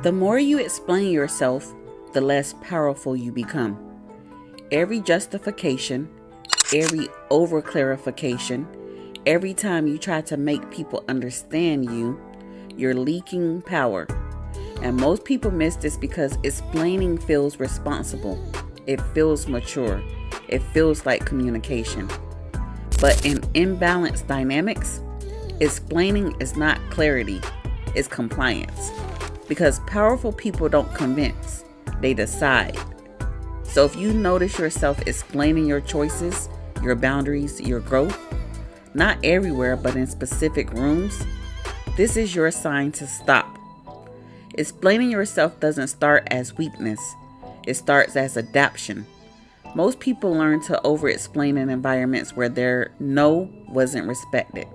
The more you explain yourself, the less powerful you become. Every justification, every overclarification, every time you try to make people understand you, you're leaking power. And most people miss this because explaining feels responsible. It feels mature. It feels like communication. But in imbalanced dynamics, explaining is not clarity, it's compliance. Because powerful people don't convince, they decide. So if you notice yourself explaining your choices, your boundaries, your growth, not everywhere but in specific rooms, this is your sign to stop. Explaining yourself doesn't start as weakness, it starts as adaptation. Most people learn to over-explain in environments where their no wasn't respected,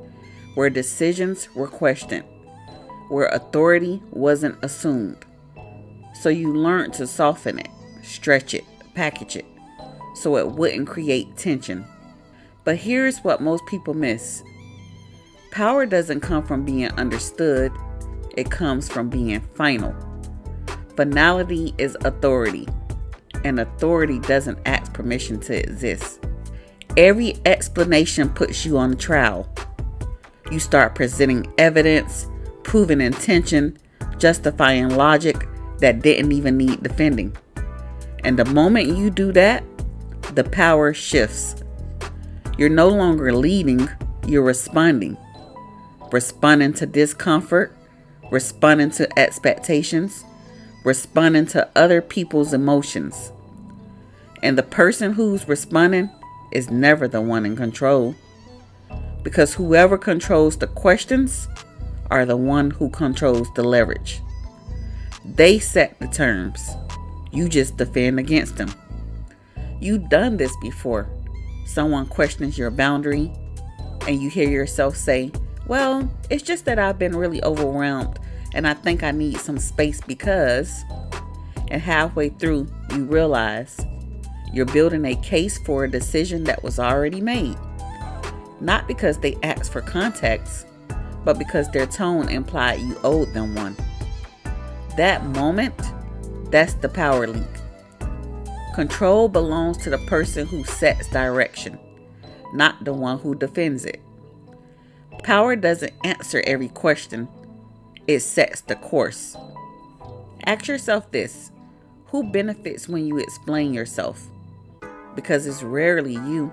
where decisions were questioned, where authority wasn't assumed. So you learn to soften it, stretch it, package it, so it wouldn't create tension. But here's what most people miss. Power doesn't come from being understood, it comes from being final. Finality is authority, and authority doesn't ask permission to exist. Every explanation puts you on trial. You start presenting evidence, proving intention, justifying logic that didn't even need defending. And the moment you do that, the power shifts. You're no longer leading, you're responding. Responding to discomfort, responding to expectations, responding to other people's emotions. And the person who's responding is never the one in control. Because whoever controls the questions are the one who controls the leverage. They set the terms. You just defend against them. You've done this before. Someone questions your boundary and you hear yourself say, well, it's just that I've been really overwhelmed and I think I need some space because, and halfway through you realize you're building a case for a decision that was already made. Not because they asked for context, but because their tone implied you owed them one. That moment, that's the power leak. Control belongs to the person who sets direction, not the one who defends it. Power doesn't answer every question, it sets the course. Ask yourself this: who benefits when you explain yourself? Because it's rarely you.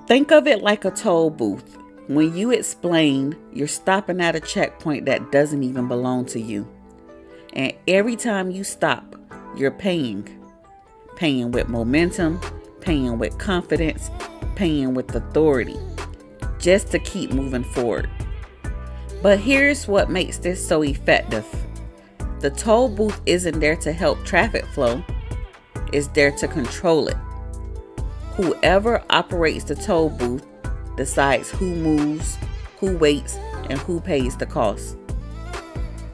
Think of it like a toll booth. When you explain, you're stopping at a checkpoint that doesn't even belong to you. And every time you stop, you're paying. Paying with momentum, paying with confidence, paying with authority, just to keep moving forward. But here's what makes this so effective. The toll booth isn't there to help traffic flow, it's there to control it. Whoever operates the toll booth decides who moves, who waits, and who pays the cost.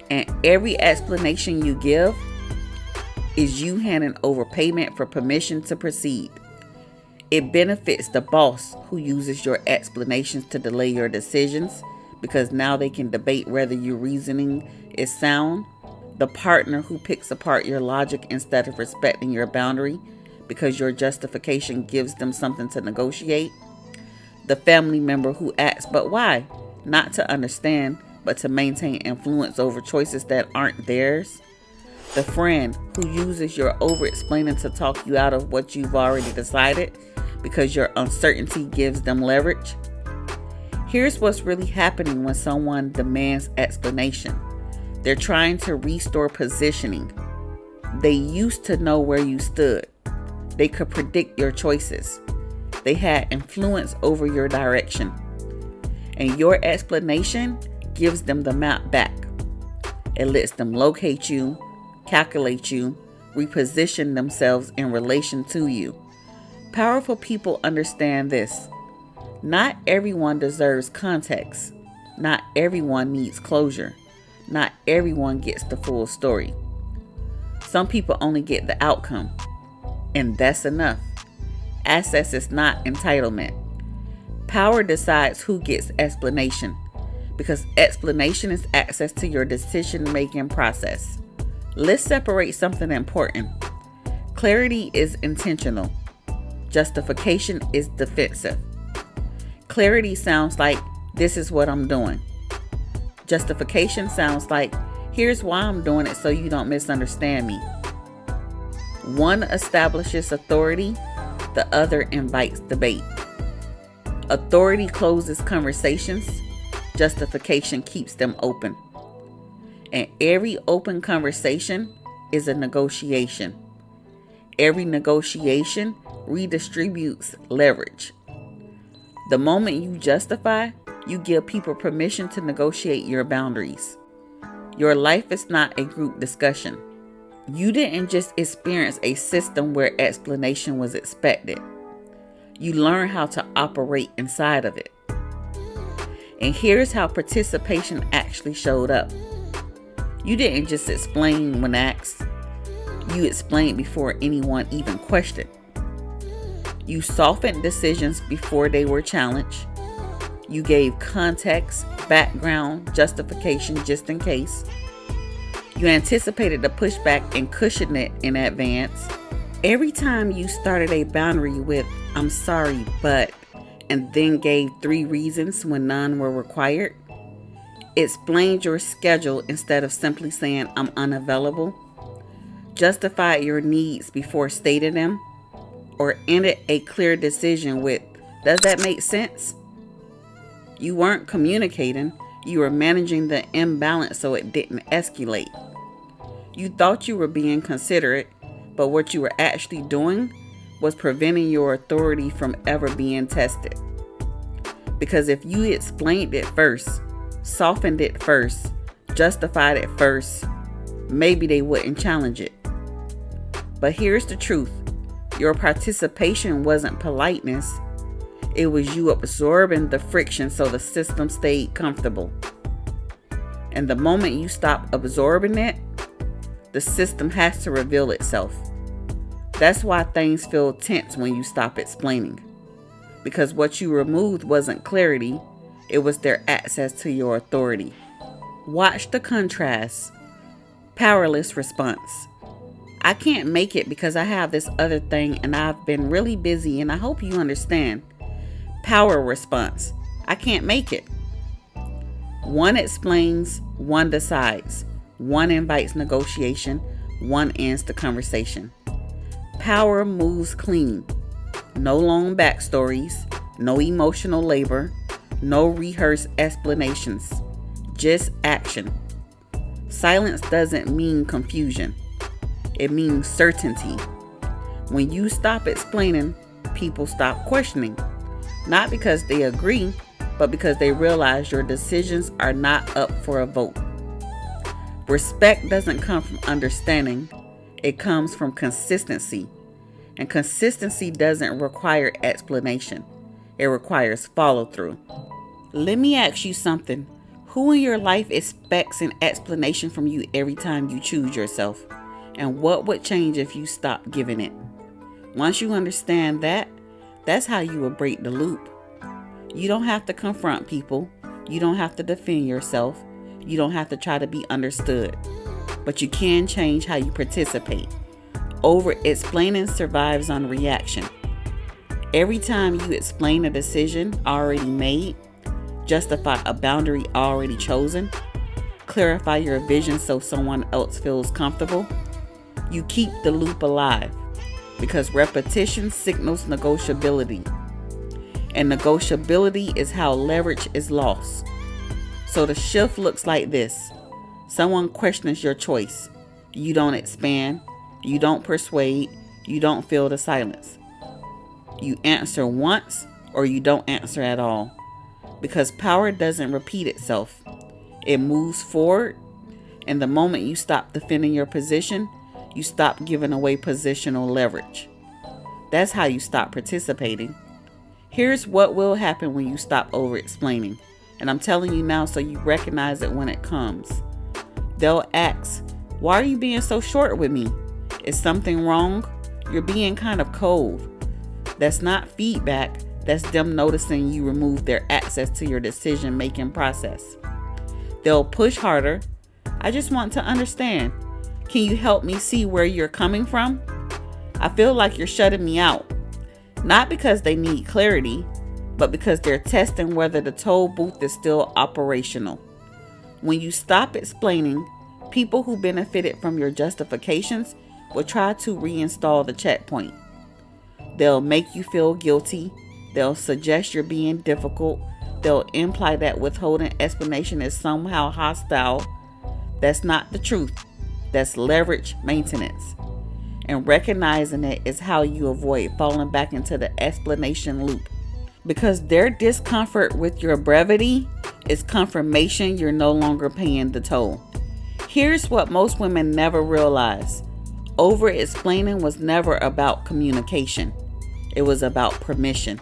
And every explanation you give is you handing over payment for permission to proceed. It benefits the boss who uses your explanations to delay your decisions because now they can debate whether your reasoning is sound. The partner who picks apart your logic instead of respecting your boundary because your justification gives them something to negotiate. The family member who asks, but why? Not to understand, but to maintain influence over choices that aren't theirs. The friend who uses your over-explaining to talk you out of what you've already decided because your uncertainty gives them leverage. Here's what's really happening when someone demands explanation. They're trying to restore positioning. They used to know where you stood. They could predict your choices. They had influence over your direction. And your explanation gives them the map back. It lets them locate you, calculate you, reposition themselves in relation to you. Powerful people understand this. Not everyone deserves context. Not everyone needs closure. Not everyone gets the full story. Some people only get the outcome, and that's enough. Access is not entitlement. Power decides who gets explanation, because explanation is access to your decision-making process. Let's separate something important. Clarity is intentional. Justification is defensive. Clarity sounds like, this is what I'm doing. Justification sounds like, here's why I'm doing it so you don't misunderstand me. One establishes authority, the other invites debate. Authority closes conversations, justification keeps them open. And every open conversation is a negotiation. Every negotiation redistributes leverage. The moment you justify, you give people permission to negotiate your boundaries. Your life is not a group discussion. You didn't just experience a system where explanation was expected. You learn how to operate inside of it. And here's how participation actually showed up. You didn't just explain when asked. You explained before anyone even questioned. You softened decisions before they were challenged. You gave context, background, justification just in case. You anticipated the pushback and cushioned it in advance. Every time you started a boundary with, I'm sorry, but, and then gave 3 reasons when none were required, explained your schedule instead of simply saying, I'm unavailable, justified your needs before stating them, or ended a clear decision with, does that make sense? You weren't communicating, you were managing the imbalance so it didn't escalate. You thought you were being considerate, but what you were actually doing was preventing your authority from ever being tested. Because if you explained it first, softened it first, justified it first, maybe they wouldn't challenge it. But here's the truth. Your participation wasn't politeness. It was you absorbing the friction so the system stayed comfortable. And the moment you stop absorbing it, the system has to reveal itself. That's why things feel tense when you stop explaining. Because what you removed wasn't clarity, it was their access to your authority. Watch the contrast. Powerless response. I can't make it because I have this other thing and I've been really busy and I hope you understand. Power response. I can't make it. One explains, one decides. One invites negotiation, one ends the conversation. Power moves clean. No long backstories, no emotional labor, no rehearsed explanations, just action. Silence doesn't mean confusion. It means certainty. When you stop explaining, people stop questioning. Not because they agree, but because they realize your decisions are not up for a vote. Respect doesn't come from understanding. It comes from consistency. And consistency doesn't require explanation. It requires follow through. Let me ask you something. Who in your life expects an explanation from you every time you choose yourself? And what would change if you stopped giving it? Once you understand that, that's how you will break the loop. You don't have to confront people. You don't have to defend yourself. You don't have to try to be understood. But you can change how you participate. Over-explaining survives on reaction. Every time you explain a decision already made, justify a boundary already chosen, clarify your vision so someone else feels comfortable, you keep the loop alive because repetition signals negotiability. And negotiability is how leverage is lost. So the shift looks like this. Someone questions your choice. You don't expand. You don't persuade. You don't fill the silence. You answer once or you don't answer at all. Because power doesn't repeat itself. It moves forward. And the moment you stop defending your position, you stop giving away positional leverage. That's how you stop participating. Here's what will happen when you stop over-explaining. And I'm telling you now so you recognize it when it comes. They'll ask, why are you being so short with me? Is something wrong? You're being kind of cold. That's not feedback. That's them noticing you removed their access to your decision-making process. They'll push harder. I just want to understand. Can you help me see where you're coming from? I feel like you're shutting me out. Not because they need clarity, but because they're testing whether the toll booth is still operational. When you stop explaining, people who benefited from your justifications will try to reinstall the checkpoint. They'll make you feel guilty. They'll suggest you're being difficult. They'll imply that withholding explanation is somehow hostile. That's not the truth. That's leverage maintenance. And recognizing it is how you avoid falling back into the explanation loop. Because their discomfort with your brevity is confirmation you're no longer paying the toll. Here's what most women never realize. Over-explaining was never about communication. It was about permission.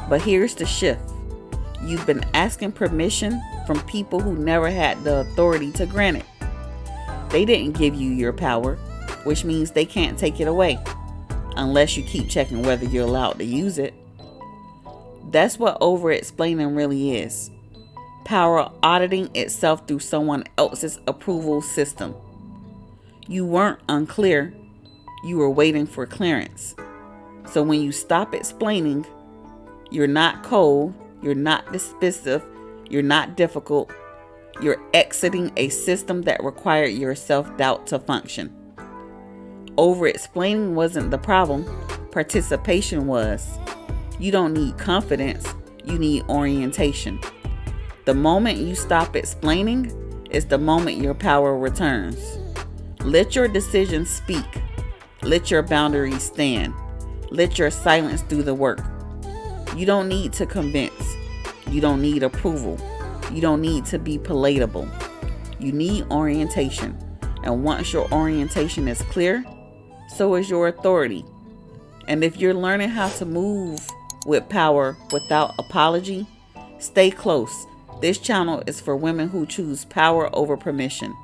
But here's the shift. You've been asking permission from people who never had the authority to grant it. They didn't give you your power, which means they can't take it away, unless you keep checking whether you're allowed to use it. That's what over-explaining really is. Power auditing itself through someone else's approval system. You weren't unclear, you were waiting for clearance. So when you stop explaining, you're not cold, you're not dismissive, you're not difficult, you're exiting a system that required your self-doubt to function. Over-explaining wasn't the problem, participation was. You don't need confidence, you need orientation. The moment you stop explaining is the moment your power returns. Let your decisions speak. Let your boundaries stand. Let your silence do the work. You don't need to convince. You don't need approval. You don't need to be palatable. You need orientation. And once your orientation is clear, so is your authority. And if you're learning how to move with power without apology, stay close. This channel is for women who choose power over permission.